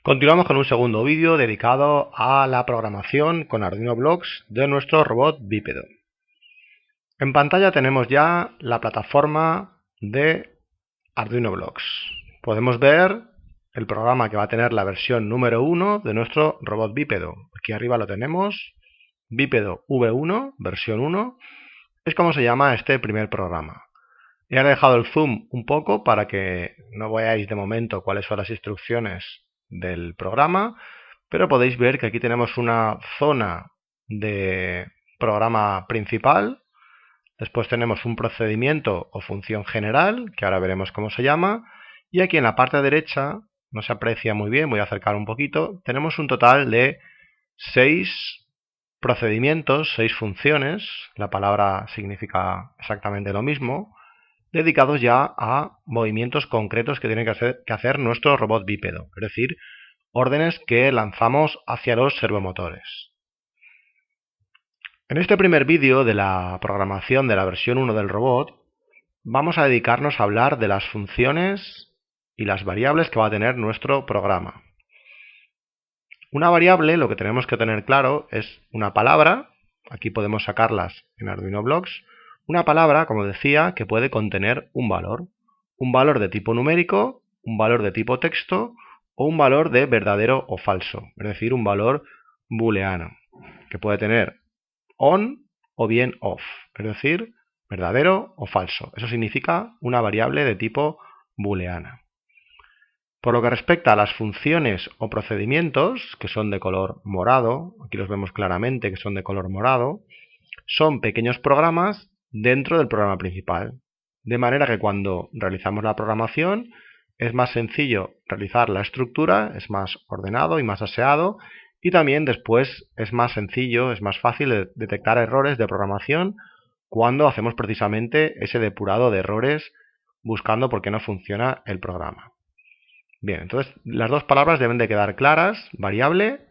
Continuamos con un segundo vídeo dedicado a la programación con Arduino Blocks de nuestro robot bípedo. En pantalla tenemos ya la plataforma de Arduino Blocks. Podemos ver el programa que va a tener la versión número 1 de nuestro robot bípedo. Aquí arriba lo tenemos, bípedo V1, versión 1, es como se llama este primer programa. He dejado el zoom un poco para que no veáis de momento cuáles son las instrucciones del programa, pero podéis ver que aquí tenemos una zona de programa principal, después tenemos un procedimiento o función general, que ahora veremos cómo se llama, y aquí en la parte derecha, no se aprecia muy bien, voy a acercar un poquito, tenemos un total de 6 procedimientos, 6 funciones, la palabra significa exactamente lo mismo, dedicados ya a movimientos concretos que tiene que hacer nuestro robot bípedo, es decir, órdenes que lanzamos hacia los servomotores. En este primer vídeo de la programación de la versión 1 del robot, vamos a dedicarnos a hablar de las funciones y las variables que va a tener nuestro programa. Una variable, lo que tenemos que tener claro, es una palabra, aquí podemos sacarlas en Arduino Blocks, una palabra, como decía, que puede contener un valor de tipo numérico, un valor de tipo texto o un valor de verdadero o falso, es decir, un valor booleano, que puede tener on o bien off, es decir, verdadero o falso. Eso significa una variable de tipo booleana. Por lo que respecta a las funciones o procedimientos, que son de color morado, aquí los vemos claramente que son de color morado, son pequeños programas dentro del programa principal, de manera que cuando realizamos la programación es más sencillo realizar la estructura, es más ordenado y más aseado, y también después es más sencillo, es más fácil detectar errores de programación cuando hacemos precisamente ese depurado de errores buscando por qué no funciona el programa. Bien, entonces las dos palabras deben de quedar claras, variable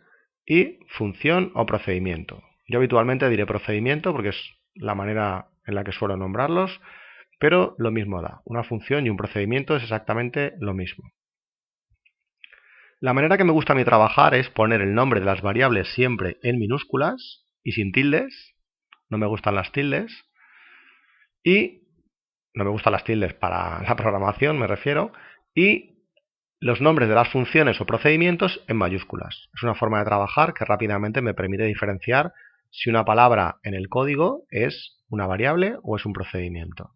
y función o procedimiento. Yo habitualmente diré procedimiento porque es la manera en la que suelo nombrarlos, pero lo mismo da. Una función y un procedimiento es exactamente lo mismo. La manera que me gusta a mí trabajar es poner el nombre de las variables siempre en minúsculas y sin tildes. No me gustan las tildes. Y no me gustan las tildes para la programación, me refiero. Y los nombres de las funciones o procedimientos en mayúsculas. Es una forma de trabajar que rápidamente me permite diferenciar si una palabra en el código es una variable o es un procedimiento.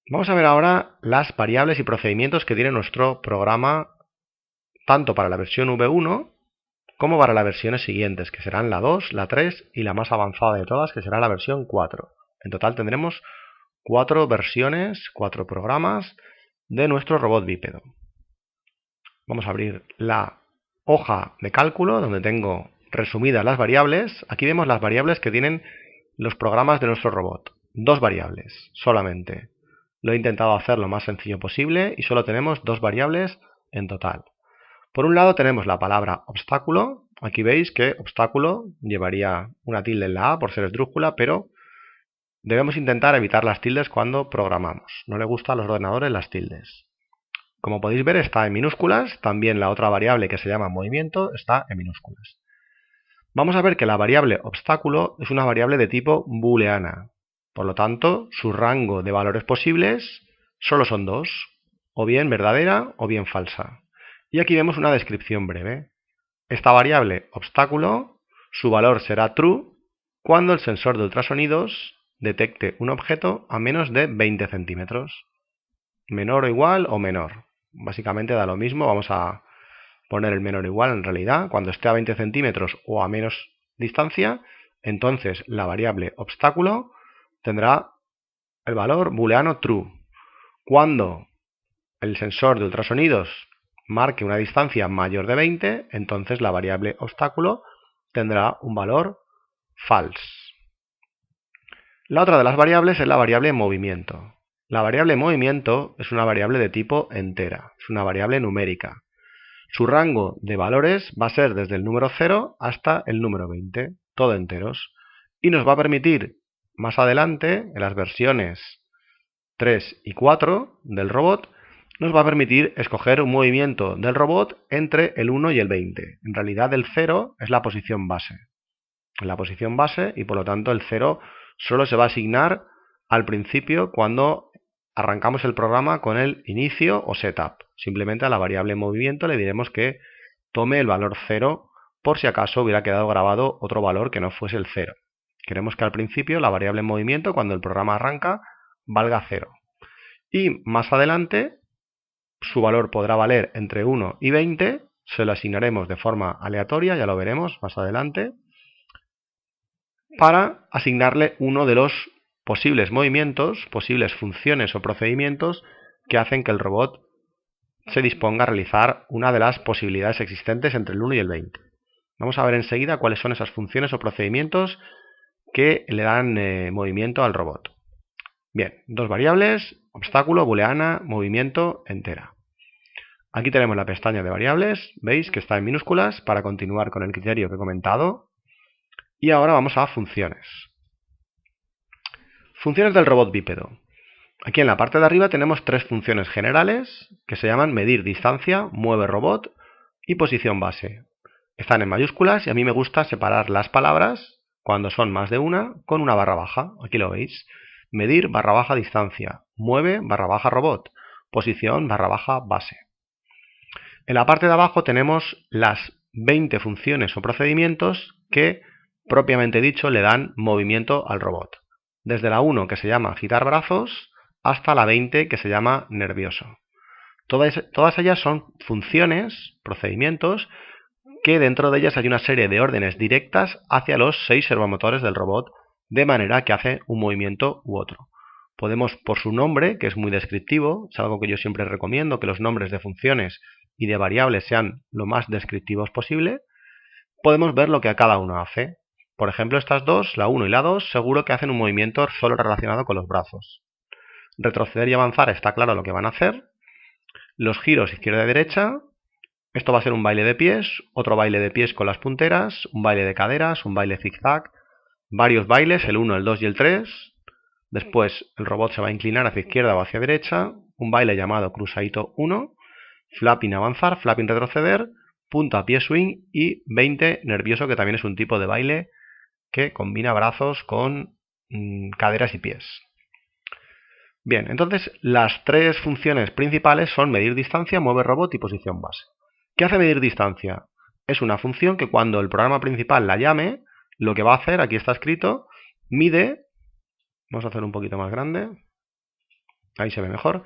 Vamos a ver ahora las variables y procedimientos que tiene nuestro programa tanto para la versión V1 como para las versiones siguientes, que serán la 2, la 3 y la más avanzada de todas, que será la versión 4. En total tendremos 4 versiones, 4 programas de nuestro robot bípedo. Vamos a abrir la hoja de cálculo donde tengo resumidas las variables. Aquí vemos las variables que tienen los programas de nuestro robot. 2 variables solamente. Lo he intentado hacer lo más sencillo posible y solo tenemos 2 variables en total. Por un lado tenemos la palabra obstáculo. Aquí veis que obstáculo llevaría una tilde en la A por ser esdrújula, pero debemos intentar evitar las tildes cuando programamos. No le gustan a los ordenadores las tildes. Como podéis ver está en minúsculas, también la otra variable que se llama movimiento está en minúsculas. Vamos a ver que la variable obstáculo es una variable de tipo booleana. Por lo tanto, su rango de valores posibles solo son 2, o bien verdadera o bien falsa. Y aquí vemos una descripción breve. Esta variable obstáculo, su valor será true cuando el sensor de ultrasonidos detecte un objeto a menos de 20 centímetros. Menor o igual o menor. Básicamente da lo mismo, vamos a poner el menor o igual en realidad. Cuando esté a 20 centímetros o a menos distancia, entonces la variable obstáculo tendrá el valor booleano true. Cuando el sensor de ultrasonidos marque una distancia mayor de 20, entonces la variable obstáculo tendrá un valor false. La otra de las variables es la variable movimiento. La variable movimiento es una variable de tipo entera, es una variable numérica. Su rango de valores va a ser desde el número 0 hasta el número 20, todo enteros. Y nos va a permitir más adelante, en las versiones 3 y 4 del robot, nos va a permitir escoger un movimiento del robot entre el 1 y el 20. En realidad el 0 es la posición base. Y por lo tanto el 0 solo se va a asignar al principio cuando arrancamos el programa con el inicio o setup. Simplemente a la variable movimiento le diremos que tome el valor 0 por si acaso hubiera quedado grabado otro valor que no fuese el 0. Queremos que al principio la variable movimiento, cuando el programa arranca, valga 0. Y más adelante su valor podrá valer entre 1 y 20, se lo asignaremos de forma aleatoria, ya lo veremos más adelante, para asignarle uno de los posibles movimientos, posibles funciones o procedimientos que hacen que el robot se disponga a realizar una de las posibilidades existentes entre el 1 y el 20. Vamos a ver enseguida cuáles son esas funciones o procedimientos que le dan movimiento al robot. Bien, dos variables, obstáculo, booleana, movimiento, entera. Aquí tenemos la pestaña de variables, veis que está en minúsculas para continuar con el criterio que he comentado. Y ahora vamos a funciones. Funciones del robot bípedo. Aquí en la parte de arriba tenemos tres funciones generales que se llaman medir distancia, mueve robot y posición base. Están en mayúsculas y a mí me gusta separar las palabras, cuando son más de una, con una barra baja. Aquí lo veis. Medir barra baja distancia, mueve barra baja robot, posición barra baja base. En la parte de abajo tenemos las 20 funciones o procedimientos que, propiamente dicho, le dan movimiento al robot. Desde la 1, que se llama agitar brazos, hasta la 20, que se llama nervioso. Todas ellas son funciones, procedimientos, que dentro de ellas hay una serie de órdenes directas hacia los 6 servomotores del robot, de manera que hace un movimiento u otro. Podemos, por su nombre, que es muy descriptivo, es algo que yo siempre recomiendo, que los nombres de funciones y de variables sean lo más descriptivos posible, podemos ver lo que cada uno hace. Por ejemplo, estas dos, la 1 y la 2, seguro que hacen un movimiento solo relacionado con los brazos. Retroceder y avanzar está claro lo que van a hacer. Los giros izquierda y derecha, esto va a ser un baile de pies, otro baile de pies con las punteras, un baile de caderas, un baile zigzag, varios bailes, el 1, el 2 y el 3. Después el robot se va a inclinar hacia izquierda o hacia derecha, un baile llamado cruzadito 1, flapping avanzar, flapping retroceder, punta pie swing y 20 nervioso, que también es un tipo de baile que combina brazos con caderas y pies. Bien, entonces las tres funciones principales son medir distancia, mover robot y posición base. ¿Qué hace medir distancia? Es una función que cuando el programa principal la llame, lo que va a hacer, aquí está escrito, mide, vamos a hacer un poquito más grande, ahí se ve mejor,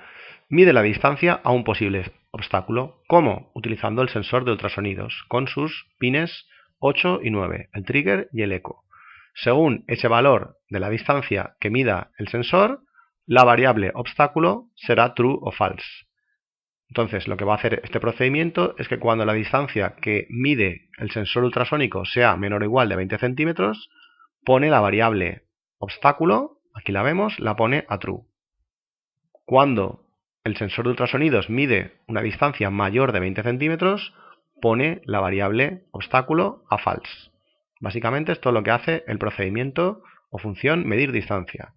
mide la distancia a un posible obstáculo. ¿Cómo? Utilizando el sensor de ultrasonidos, con sus pines 8 y 9, el trigger y el eco. Según ese valor de la distancia que mida el sensor, la variable obstáculo será true o false. Entonces, lo que va a hacer este procedimiento es que cuando la distancia que mide el sensor ultrasónico sea menor o igual de 20 centímetros, pone la variable obstáculo, aquí la vemos, la pone a true. Cuando el sensor de ultrasonidos mide una distancia mayor de 20 centímetros, pone la variable obstáculo a false. Básicamente esto es lo que hace el procedimiento o función medir distancia.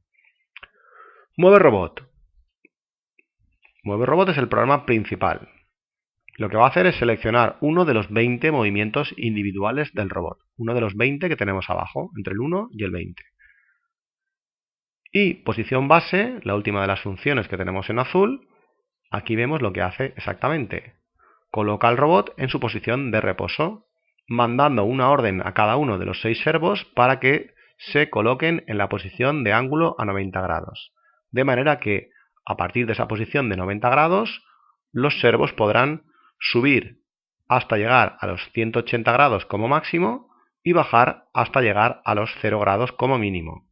Mueve robot. Mueve robot es el programa principal. Lo que va a hacer es seleccionar uno de los 20 movimientos individuales del robot. Uno de los 20 que tenemos abajo, entre el 1 y el 20. Y posición base, la última de las funciones que tenemos en azul, aquí vemos lo que hace exactamente. Coloca al robot en su posición de reposo, mandando una orden a cada uno de los 6 servos para que se coloquen en la posición de ángulo a 90 grados. De manera que, a partir de esa posición de 90 grados, los servos podrán subir hasta llegar a los 180 grados como máximo y bajar hasta llegar a los 0 grados como mínimo.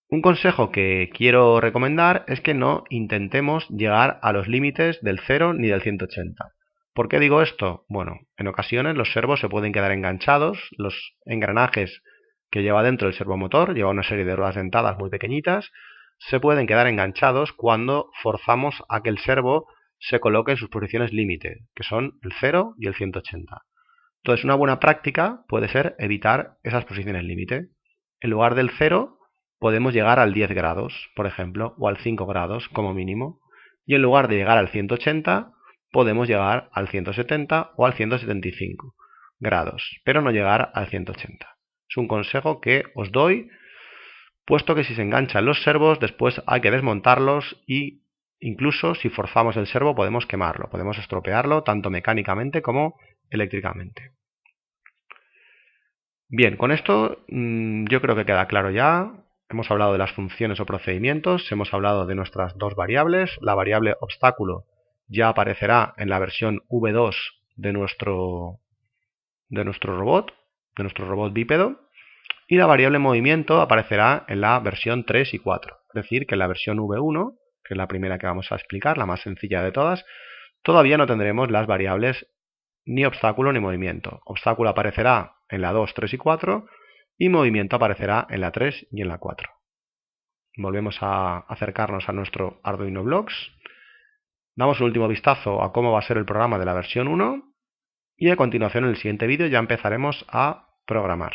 Un consejo que quiero recomendar es que no intentemos llegar a los límites del 0 ni del 180. ¿Por qué digo esto? Bueno, en ocasiones los servos se pueden quedar enganchados, los engranajes que lleva dentro el servomotor, lleva una serie de ruedas dentadas muy pequeñitas, se pueden quedar enganchados cuando forzamos a que el servo se coloque en sus posiciones límite, que son el 0 y el 180. Entonces, una buena práctica puede ser evitar esas posiciones límite. En lugar del 0, podemos llegar al 10 grados, por ejemplo, o al 5 grados como mínimo. y en lugar de llegar al 180 podemos llegar al 170 o al 175 grados, pero no llegar al 180. Es un consejo que os doy, puesto que si se enganchan los servos después hay que desmontarlos y incluso si forzamos el servo podemos quemarlo, podemos estropearlo tanto mecánicamente como eléctricamente. Bien, con esto yo creo que queda claro ya. Hemos hablado de las funciones o procedimientos, hemos hablado de nuestras dos variables. La variable obstáculo ya aparecerá en la versión V2 de nuestro robot bípedo, y la variable movimiento aparecerá en la versión 3 y 4. Es decir, que en la versión V1, que es la primera que vamos a explicar, la más sencilla de todas, todavía no tendremos las variables ni obstáculo ni movimiento. Obstáculo aparecerá en la 2, 3 y 4 y movimiento aparecerá en la 3 y en la 4. Volvemos a acercarnos a nuestro Arduino Blocks. Damos un último vistazo a cómo va a ser el programa de la versión 1 y a continuación en el siguiente vídeo ya empezaremos a programar.